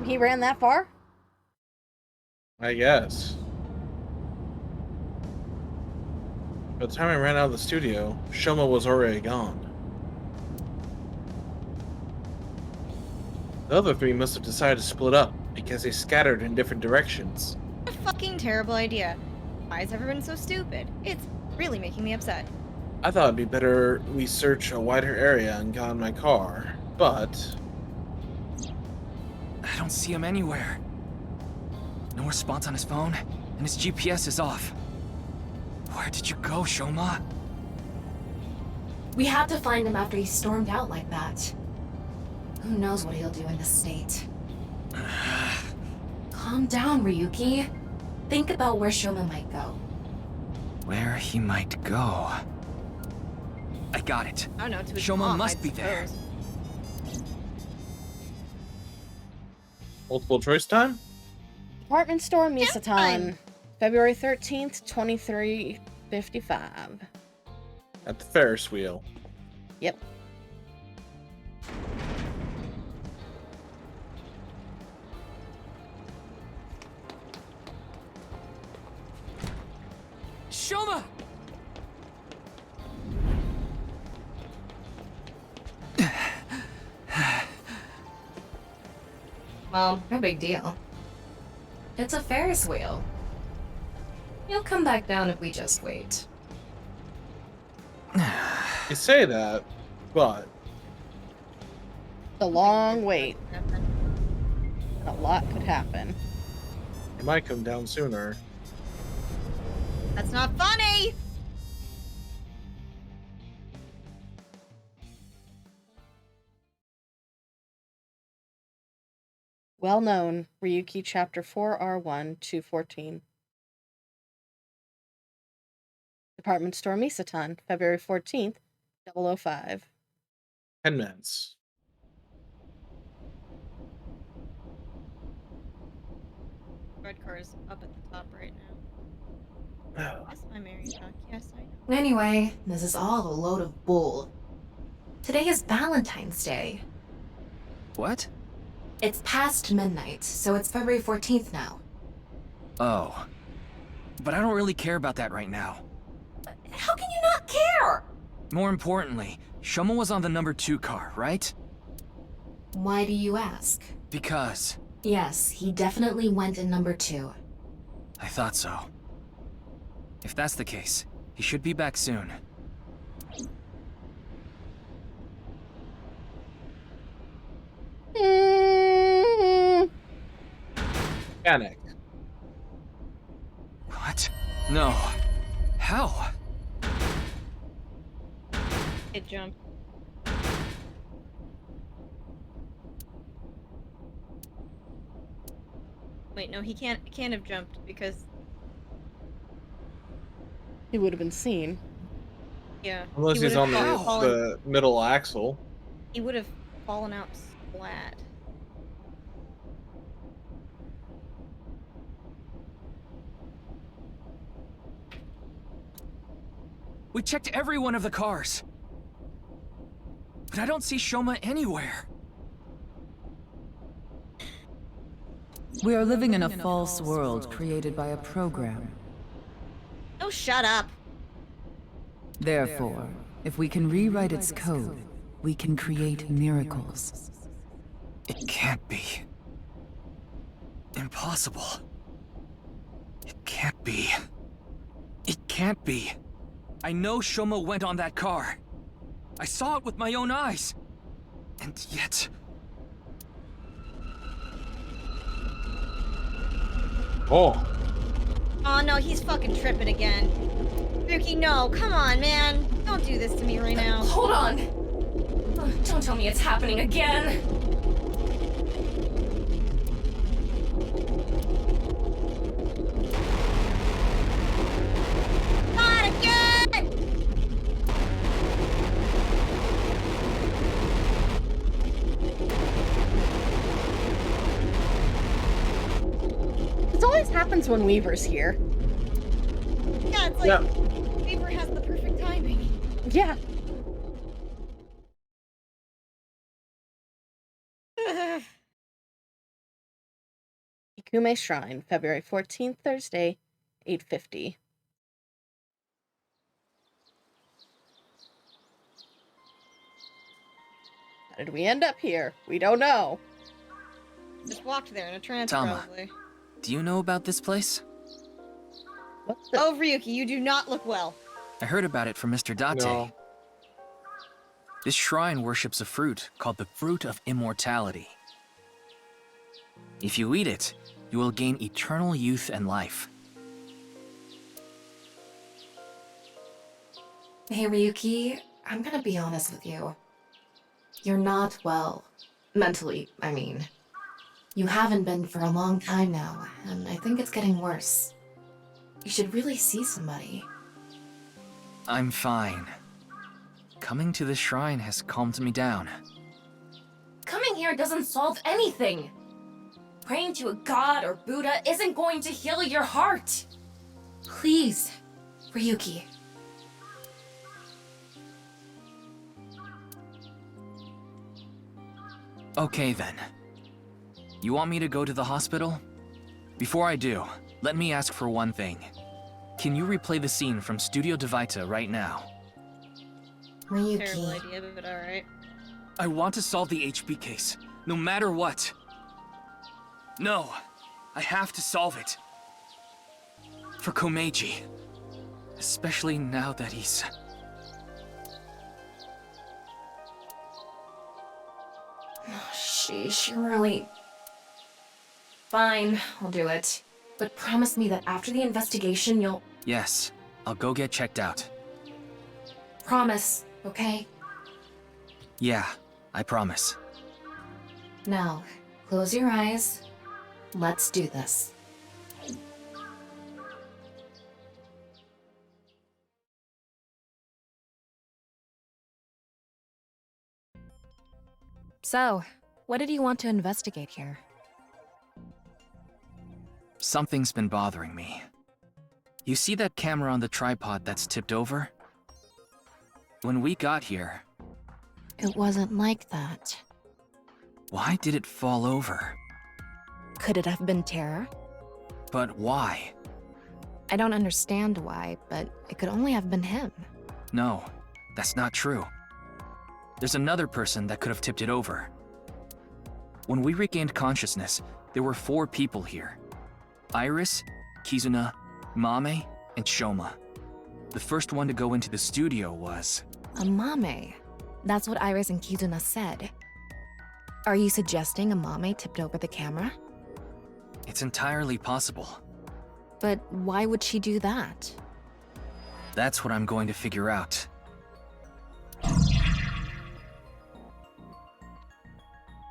he ran that far? I guess. By the time I ran out of the studio, Shoma was already gone. The other three must have decided to split up because they scattered in different directions. A fucking terrible idea. Why is everyone so stupid? It's really making me upset. I thought it'd be better we search a wider area and got in my car, but... I don't see him anywhere. No response on his phone, and his GPS is off. Where did you go, Shoma? We had to find him after he stormed out like that. Who knows what he'll do in this state. Calm down, Ryuki. Think about where Shoma might go. Where he might go. I got it. I don't know, to his Shoma mom, must I be there. suppose. Multiple choice time? Department store Yeah, Misatan, fine. February 13th, 23:55. At the Ferris wheel. Yep. Shoma! Well, no big deal. It's a Ferris wheel. He'll come back down if we just wait. You say that, but... A long wait. A lot could happen. It might come down sooner. That's not funny! Well known, Ryuki Chapter 4R1 214. Department store Misatan, February 14th, 005. 10 minutes. Red car is up at the top right now. That's my Marriott. Yes, I know. Anyway, this is all a load of bull. Today is Valentine's Day. What? It's past midnight, so it's February 14th now. Oh. But I don't really care about that right now. How can you not care? More importantly, Shoma was on the number 2 car, right? Why do you ask? Because Yes, he definitely went in number 2. I thought so. If that's the case, he should be back soon. Panic. What? No. How? It jumped. Wait, no, he can't have jumped because He would have been seen. yeah. Unless he he's would've on fallen- the middle axle. He would have fallen out splat. We checked every one of the cars. But I don't see Shoma anywhere. We are living in a false world created by a program. Oh, shut up. Therefore, if we can rewrite its code, we can create miracles. It can't be. Impossible. It can't be. It can't be. I know Shoma went on that car. I saw it with my own eyes. And yet... Oh. Oh no, he's fucking tripping again. Ryuki, no, come on, man. Don't do this to me right now. Hold on! Don't tell me it's happening again! Not again! This always happens when Weaver's here. Yeah, it's like Yeah. Weaver has the perfect timing. Yeah. Kume Shrine, February 14th, Thursday, 8:50. How did we end up here? We don't know. Just walked there in a trance, Tama. probably. Do you know about this place? What the? Oh, Ryuki, you do not look well. I heard about it from Mr. Date. No. This shrine worships a fruit called the Fruit of Immortality. If you eat it, you will gain eternal youth and life. Hey, Ryuki, I'm gonna be honest with you. You're not well. Mentally, I mean. You haven't been for a long time now, and I think it's getting worse. You should really see somebody. I'm fine. Coming to this shrine has calmed me down. Coming here doesn't solve anything. Praying to a god or Buddha isn't going to heal your heart. Please, Ryuki. Okay then. You want me to go to the hospital? Before I do, let me ask for one thing. Can you replay the scene from Studio Devita right now? Terrible Ryuki. idea, but alright. I want to solve the HP case, no matter what. No, I have to solve it. For Komeiji. Especially now that he's... Oh, sheesh, you're really... Fine, I'll do it. But promise me that after the investigation, you'll... Yes, I'll go get checked out. Promise, okay? Yeah, I promise. Now, close your eyes. Let's do this. So, what did you want to investigate here? Something's been bothering me. You see that camera on the tripod that's tipped over? When we got here, It wasn't like that. why did it fall over? Could it have been terror? But why? I don't understand why, but it could only have been him. No, that's not true. There's another person that could have tipped it over. When we regained consciousness, there were 4 people here. Iris, Kizuna, Mame, and Shoma. The first one to go into the studio was... Amame. That's what Iris and Kizuna said. Are you suggesting Amame tipped over the camera? It's entirely possible. But why would she do that? That's what I'm going to figure out.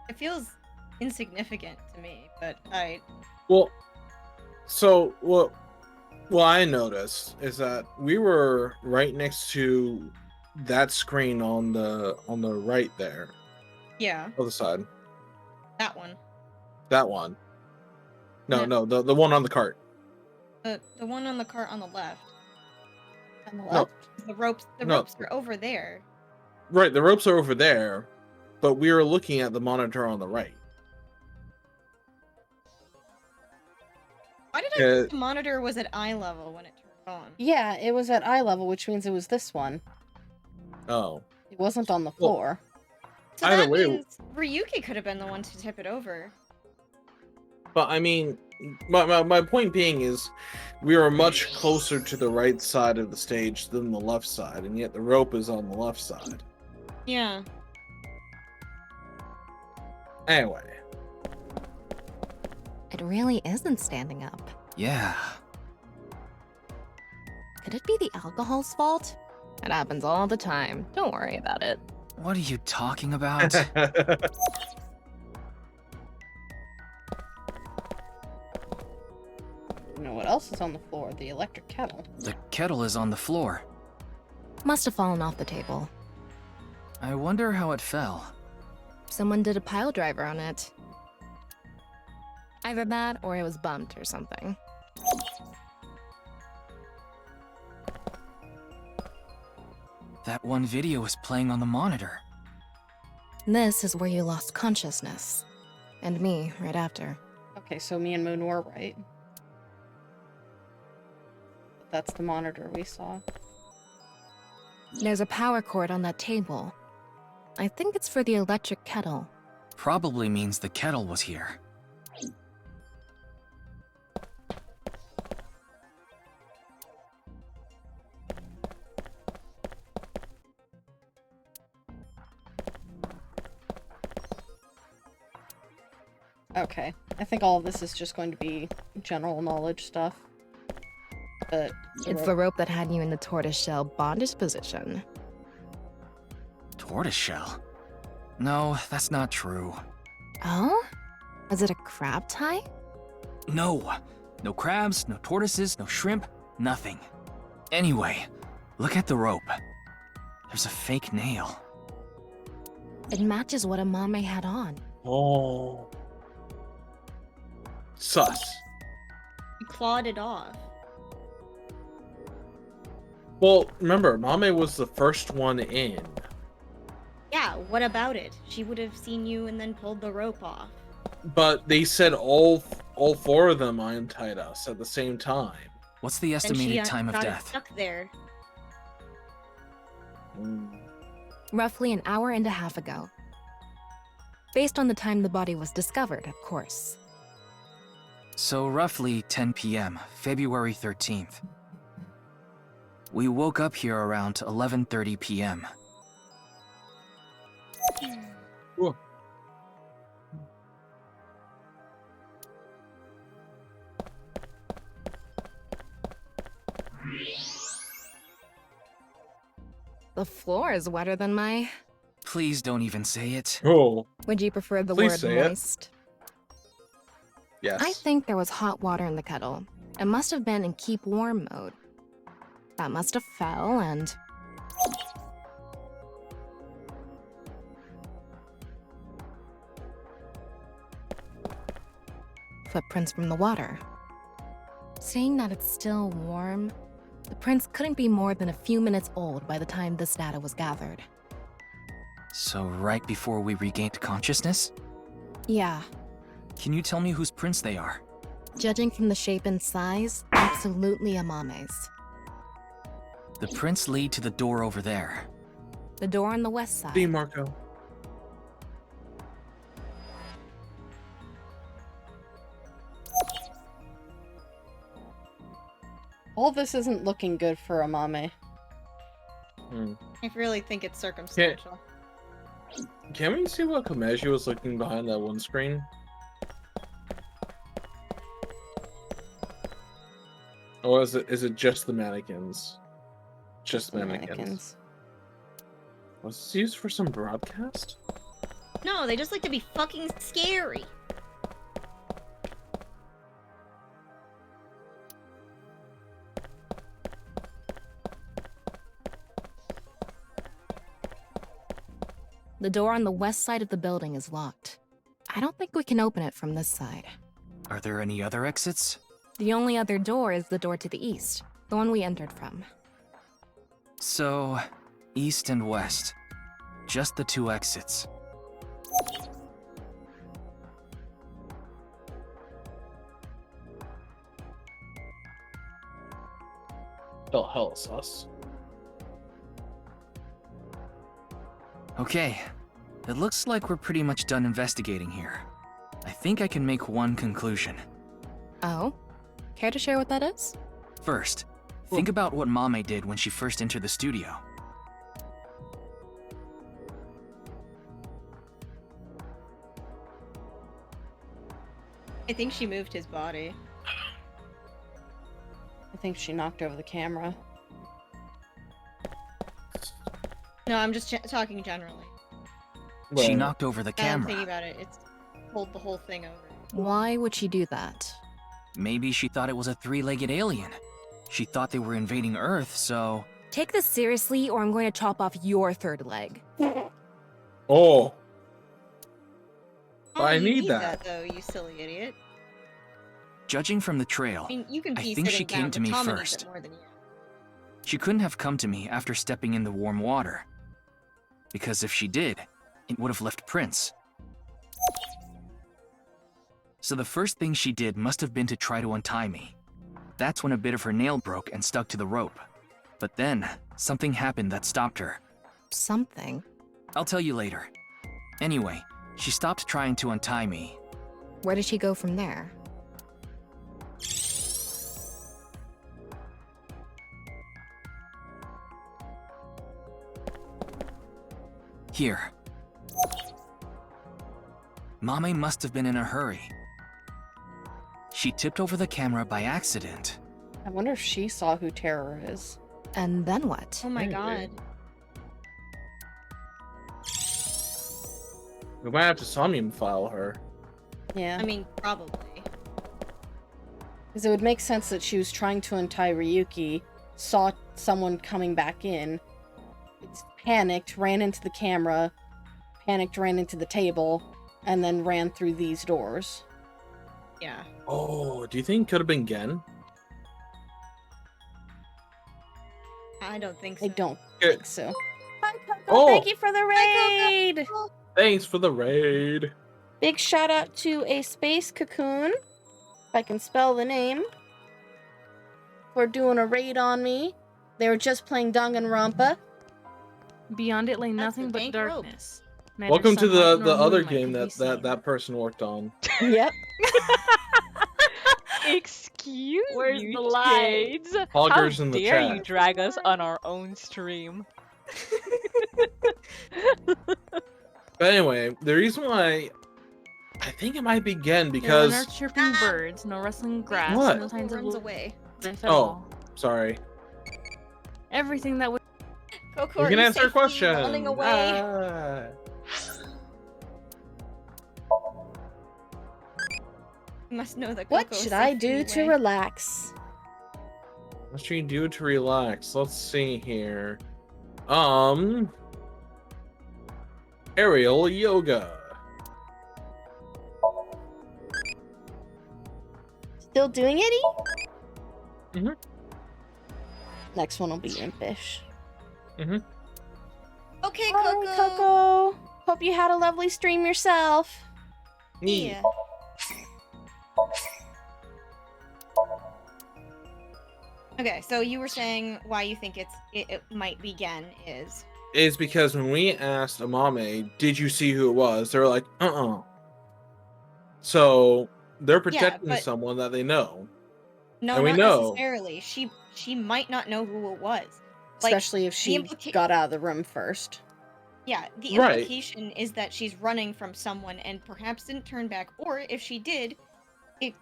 It feels insignificant to me, but I... Well, so what I noticed is that we were right next to that screen on the right there, Yeah, other side. that one. That one. Yeah. No, the one on the cart. The one on the cart on the left. On the No. left? The ropes No. are over there. Right, the ropes are over there, but we were looking at the monitor on the right. Why did I think the monitor was at eye level when it turned on? Yeah, it was at eye level, which means it was this one. Oh. It wasn't on the Well, floor. So Either that way- means Ryuki could have been the one to tip it over. But I mean, my point being is we were much closer to the right side of the stage than the left side, and yet the rope is on the left side. Yeah. Anyway. It really isn't standing up. Yeah. Could it be the alcohol's fault? It happens all the time. Don't worry about it. What are you talking about? You know what else is on the floor? The electric kettle. The kettle is on the floor. Must have fallen off the table. I wonder how it fell. Someone did a pile driver on it. Either that or it was bumped or something. That one video is playing on the monitor. This is where you lost consciousness. And me right after. Okay, so me and Moon were right. That's the monitor we saw. There's a power cord on that table. I think it's for the electric kettle. Probably means the kettle was here. Okay, I think all of this is just going to be general knowledge stuff. But It's the rope that had you in the tortoiseshell bondage position. Tortoiseshell? No, that's not true. Oh? Was it a crab tie? No. No crabs, no tortoises, no shrimp, nothing. Anyway, look at the rope. There's a fake nail. It matches what Amame had on. Oh. Sus. You clawed it off. Well, remember, Mame was the first one in. Yeah, what about it? She would have seen you and then pulled the rope off. But they said all four of them untied us at the same time. What's the And she estimated time of got death? stuck there. Roughly an hour and a half ago. Based on the time the body was discovered, of course. So roughly 10 p.m., February 13th. We woke up here around 11:30 p.m. Cool. The floor is wetter than my... Please don't even say it. Oh, Would you prefer the Please word say it. moist? yes. I think there was hot water in the kettle. It must have been in keep warm mode. That must have fell and... Footprints from the water. Saying that it's still warm, the prints couldn't be more than a few minutes old by the time this data was gathered. So right before we regained consciousness? Yeah, Can you tell me whose prints they are? judging from the shape and size, absolutely Amame's. The prints lead to the door over there. The door on the west side. See, Marco. all this isn't looking good for Amame. I really think it's circumstantial. Can we see what Komeji was looking behind that one screen? Or is it just the mannequins? Just mannequins. Was this used for some broadcast? No, they just like to be fucking scary. The door on the west side of the building is locked. I don't think we can open it from this side. Are there any other exits? The only other door is the door to the east, the one we entered from. So, east and west. Just the two exits. The hell sus. Okay, it looks like we're pretty much done investigating here. I think I can make one conclusion. Oh? Care to share what that is? First, think about what Mame did when she first entered the studio. I think she moved his body. I think she knocked over the camera. No, I'm just talking generally. She Right. knocked over the Now I'm thinking camera. about it, it's pulled the whole thing over. Why would she do that? Maybe she thought it was a three-legged alien. She thought they were invading Earth, so... Take this seriously, or I'm going to chop off your third leg. Oh, Oh, I you need that that. though, you silly idiot. Judging from the trail, I mean, you can I be think she sitting came down, to but me Tommy needs first. it more than you. she couldn't have come to me after stepping in the warm water. Because if she did, it would have left prints. So the first thing she did must have been to try to untie me. That's when a bit of her nail broke and stuck to the rope. But then, something happened that stopped her. Something. I'll tell you later. Anyway, she stopped trying to untie me. Where did she go from there? Here. Mame must have been in a hurry. She tipped over the camera by accident. I wonder if she saw who Terror is. And then what? Oh my Maybe. god. We might have to summon file her. Yeah. I mean, probably. Because it would make sense that she was trying to untie Ryuki, saw someone coming back in, panicked, ran into the camera, panicked, ran into the table, and then ran through these doors. Yeah. Oh, do you think it could have been Gen? I don't think so. I don't Okay. think so. Hi, Coco. Oh. Thank you for the Hi, raid! Thanks for the raid. Big shout out to a space cocoon, if I can spell the name, for doing a raid on me. They were just playing Danganronpa. Beyond it lay That's nothing the but dank rope. darkness. Neither Welcome to sunlight the nor other moonlight game could be that seen. that person worked on. Yep. Excuse Where's you, the lie? Shades. Hoggers How in the dare chat. you drag us on our own stream? But anyway, the reason why I think it might be Gen There because were no chirping birds, no rustling grass, What? no signs of runs away. life at Oh. all. sorry. Everything that was Coco, You can are answer a safely question. running away? Ah. You must know that What Coco is should I safely do to away. relax? What should you do to relax? Let's see here. Aerial yoga. Still doing it? Mhm. Next one will be impish. Okay, Hi, Coco. Coco. Hope you had a lovely stream yourself. Yeah. Okay, so you were saying why you think it might be Gen is Because when we asked Amame, did you see who it was? They were like, So they're protecting but- someone that they know. no, And we not know. necessarily. She might not know who it was. Like, Especially if she got out of the room first. Yeah, the Right. implication is that she's running from someone and perhaps didn't turn back, or if she did, it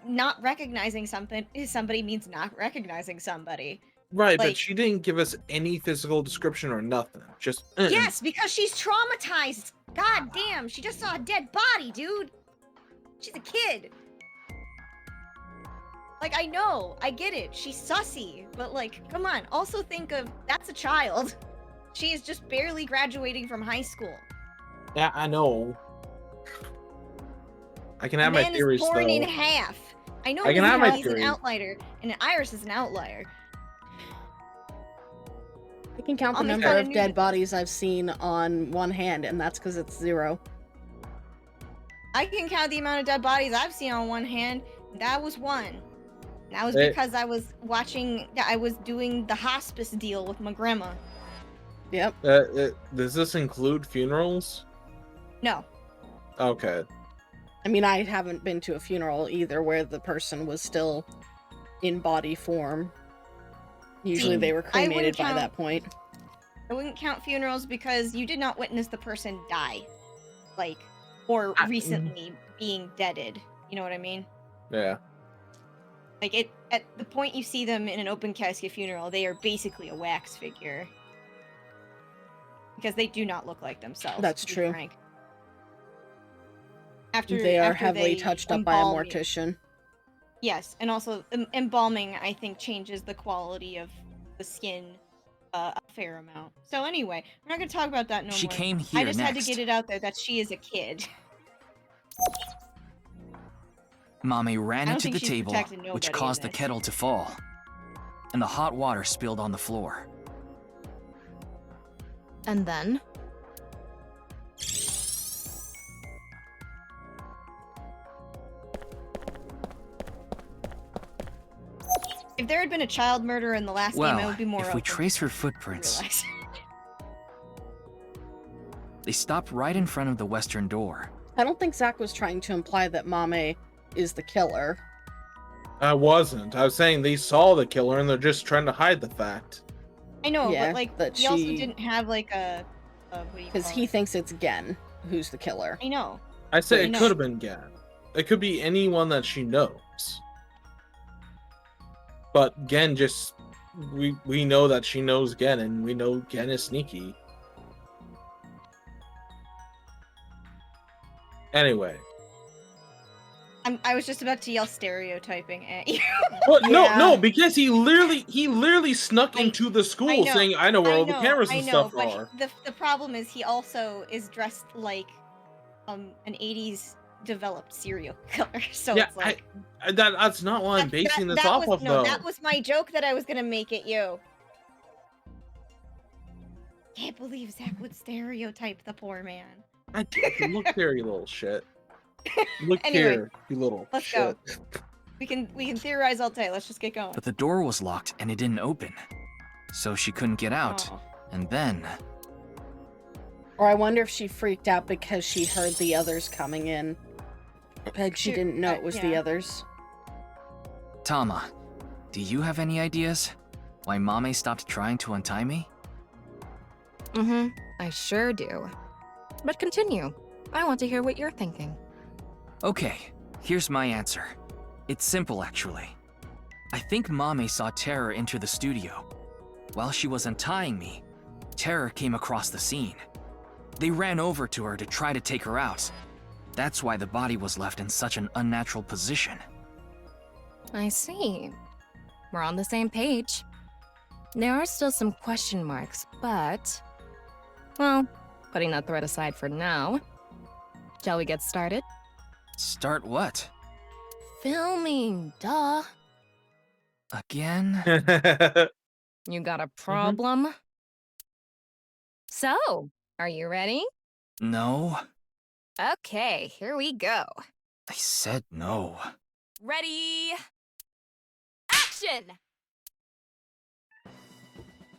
not recognizing somebody means not recognizing somebody. Right, Like- but she didn't give us any physical description or nothing. Just Yes, because she's traumatized. God damn, she just saw a dead body, dude. She's a kid. Like, I know, I get it. She's sussy, but like, come on. Also think of, that's a child. She is just barely graduating from high school. Yeah, I know. I can have Man my theories is torn in though. half. I know I can have my he's an theory. outlier, and Iris is an outlier. I can count the I'll make number fun of of dead you. bodies I've seen on one hand, and that's because it's 0. I can count the amount of dead bodies I've seen on one hand. That was one. That was It- because I was doing the hospice deal with my grandma. Yep. Does this include funerals? No. Okay. I mean, I haven't been to a funeral either where the person was still in body form. Usually they were I wouldn't cremated by count- that point. I wouldn't count funerals because you did not witness the person die. Like, or recently being deaded. You know what I mean? Yeah. Like, at the point you see them in an open casket funeral, they are basically a wax figure. Because they do not look like themselves. That's to be true. frank. They are after heavily they touched up by a embalm you. mortician. Yes, and also embalming, I think, changes the quality of the skin a fair amount. So anyway, we're not going to talk about that no She more. came here I just had to next. get it out there that she is a kid. Mommy ran I don't into think the she's table, protected which nobody in caused the this. kettle to fall. And the hot water spilled on the floor. And then? If there had been a child murder in the last game, I Well, would be more if we open trace her to footprints, realize. they stopped right in front of the western door. I don't think Zach was trying to imply that Mame is the killer. I wasn't. I was saying they saw the killer and they're just trying to hide the fact. I know, Yeah, but like that he also she- didn't have like a what do you Because call he it? thinks it's Gen who's the killer. I know. I said I it know. could have been Gan. It could be anyone that she knows. But Gen just we know that she knows Gen, and we know Gen is sneaky. Anyway. I was just about to yell stereotyping at you. But Yeah. no, because he literally snuck I- into the I school know, saying, I know where all the cameras I and know, stuff but are. the problem is he also is dressed like an 80s developed serial killer. So Yeah, it's like that's not what I'm basing this off was, of, no, though. that was my joke that I was gonna make at you. Can't believe Zach would stereotype the poor man. I did. Look there, you little shit. Look Anyway, here, you little let's shit. go. We can theorize all day. Let's just get going. But the door was locked and it didn't open. So she couldn't get out. Aw. And then, Or I wonder if she freaked out because she heard the others coming in. And she Shoot, didn't know it was the yeah. others. Tama, do you have any ideas? Why Mame stopped trying to untie me? Mm-hmm. I sure do. But continue. I want to hear what you're thinking. Okay, here's my answer. It's simple, actually. I think Mame saw Terror enter the studio. While she was untying me, Terror came across the scene. They ran over to her to try to take her out. That's why the body was left in such an unnatural position. I see. We're on the same page. There are still some question marks, but... Well, putting that threat aside for now, shall we get started? Start what? Filming, duh. Again? You got a problem? So, are you ready? No. Okay, here we go. I said no. Ready? Action!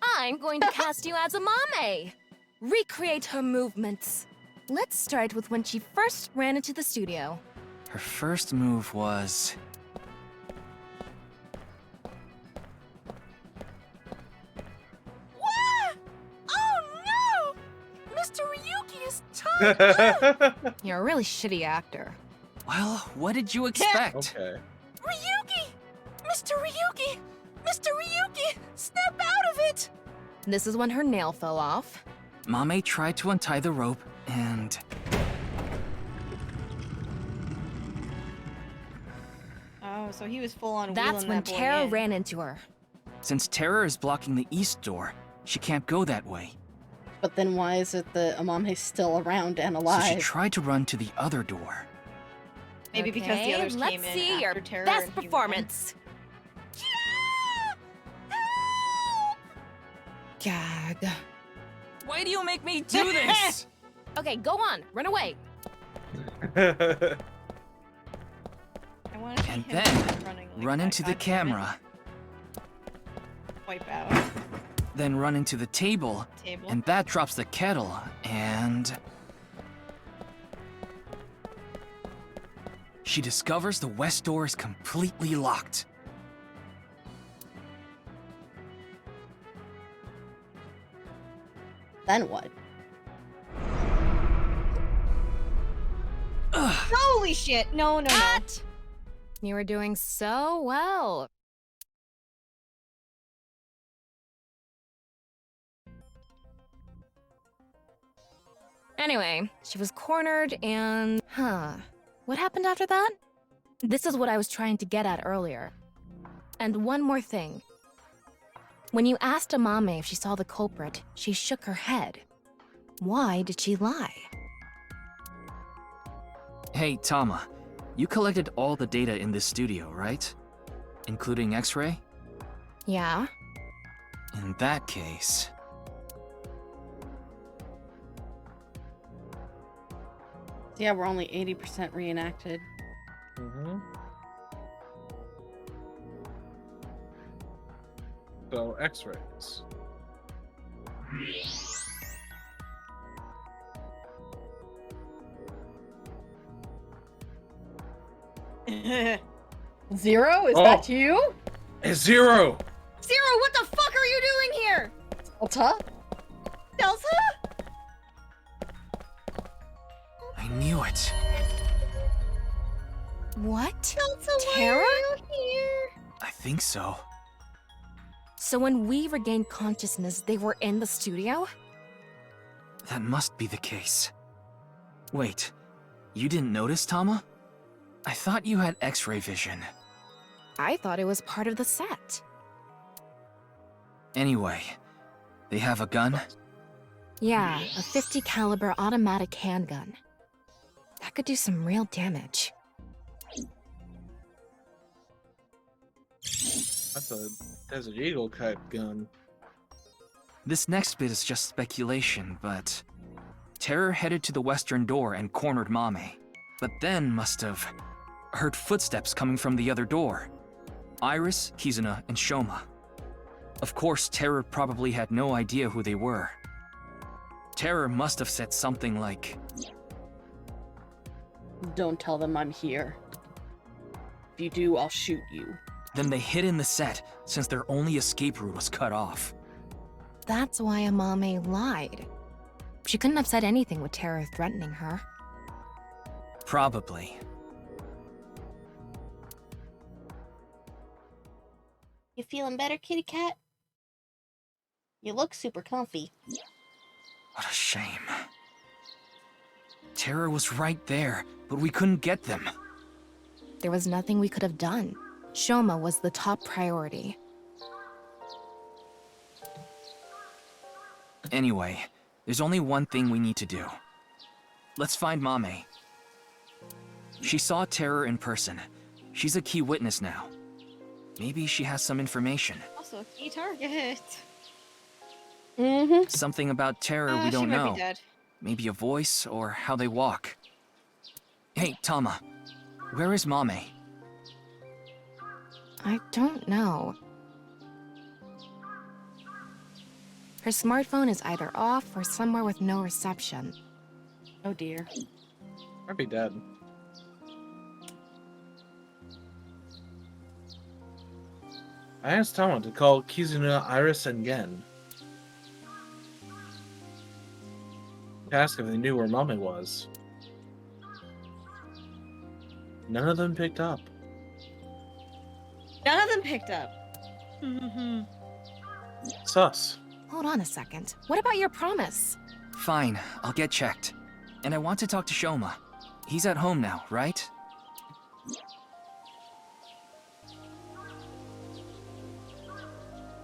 I'm going to cast you as a Mame. Recreate her movements. Let's start with when she first ran into the studio. Her first move was... What? Oh no! Mr. Ryuki is tied up! You're a really shitty actor. Well, what did you expect? Okay. Ryuki! Mr. Ryuki! Mr. Ryuki! Snap out of it! This is when her nail fell off. Mame tried to untie the rope, and... Oh, so he was full on. That's wheeling when that boy Terra in. ran into her. Since Terror is blocking the east door, she can't go that way. But then why is it that Amame's still around and So she alive? tried to run to the other door. Maybe because the others let's came in see after your Terra best and he ran. performance. God. Why do you make me do this? Okay, go on. Run away. I want to see And him then, running like run that, into the God damn it. camera, Wipe out then run into the table, table. and that drops the kettle, and... She discovers the west door is completely locked. Then what? Ugh. Holy shit! No, no, no. Cut! You were doing so well. Anyway, she was cornered and... What happened after that? This is what I was trying to get at earlier. And one more thing. When you asked Amame if she saw the culprit, she shook her head. Why did she lie? Hey, Tama, you collected all the data in this studio, right? Including X-ray? Yeah? In that case... Yeah, we're only 80% reenacted. Mhm. So X-rays. Zero? Is Oh. that you? It's 0. Zero, what the fuck are you doing here? Delta? Delta? I knew it. What? Delta, Tara? why are you here? I think so. So when we regained consciousness, they were in the studio? That must be the case. Wait, you didn't notice, Tama? I thought you had X-ray vision. I thought it was part of the set. Anyway, they have a gun? Yeah, a 50 caliber automatic handgun. That could do some real damage. That's a Desert Eagle type gun. This next bit is just speculation, but... Terror headed to the western door and cornered Mame, but then must have heard footsteps coming from the other door. Iris, Kizuna, and Shoma. Of course, Terror probably had no idea who they were. Terror must have said something like, Don't tell them I'm here. If you do, I'll shoot you. then they hid in the set since their only escape route was cut off. That's why Amame lied. She couldn't have said anything with Terror threatening her. Probably. You feeling better, kitty cat? You look super comfy. What a shame. Terror was right there, but we couldn't get them. There was nothing we could have done. Shoma was the top priority. Anyway, there's only one thing we need to do. Let's find Mame. She saw Terror in person. She's a key witness now. Maybe she has some information. Also a key target. Mm-hmm. Something about Terror we She don't might know. be dead. Maybe a voice or how they walk. Hey, Tama. Where is Mame? I don't know. Her smartphone is either off or somewhere with no reception. Oh dear. Might be dead. I asked Tama to call Kizuna, Iris, and Gen. To ask if they knew where Mame was. None of them picked up. None of them picked up. Sus. Hold on a second. What about your promise? Fine, I'll get checked. And I want to talk to Shoma. He's at home now, right?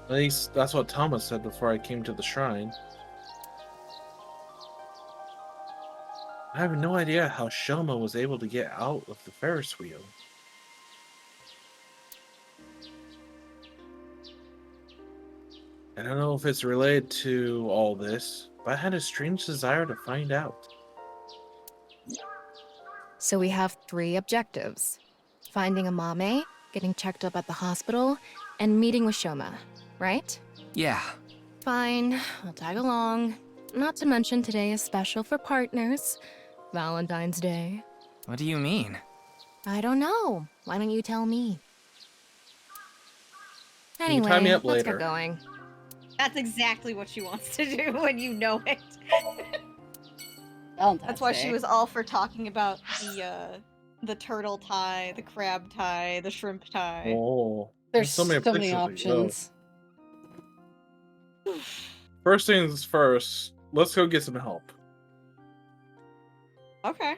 At least that's what Thomas said before I came to the shrine. I have no idea how Shoma was able to get out of the Ferris wheel. I don't know if it's related to all this, but I had a strange desire to find out. So we have 3 objectives. Finding Amame, getting checked up at the hospital, and meeting with Shoma, right? Yeah. Fine, I'll tag along. Not to mention today is special for partners. Valentine's Day. What do you mean? I don't know. Why don't you tell me? can Anyway, tie me up let's later. get going. That's exactly what she wants to do when you know it. That's why she was all for talking about the turtle tie, the crab tie, the shrimp tie. Oh, There's so many pictures of options. those. First things first, let's go get some help. Okay.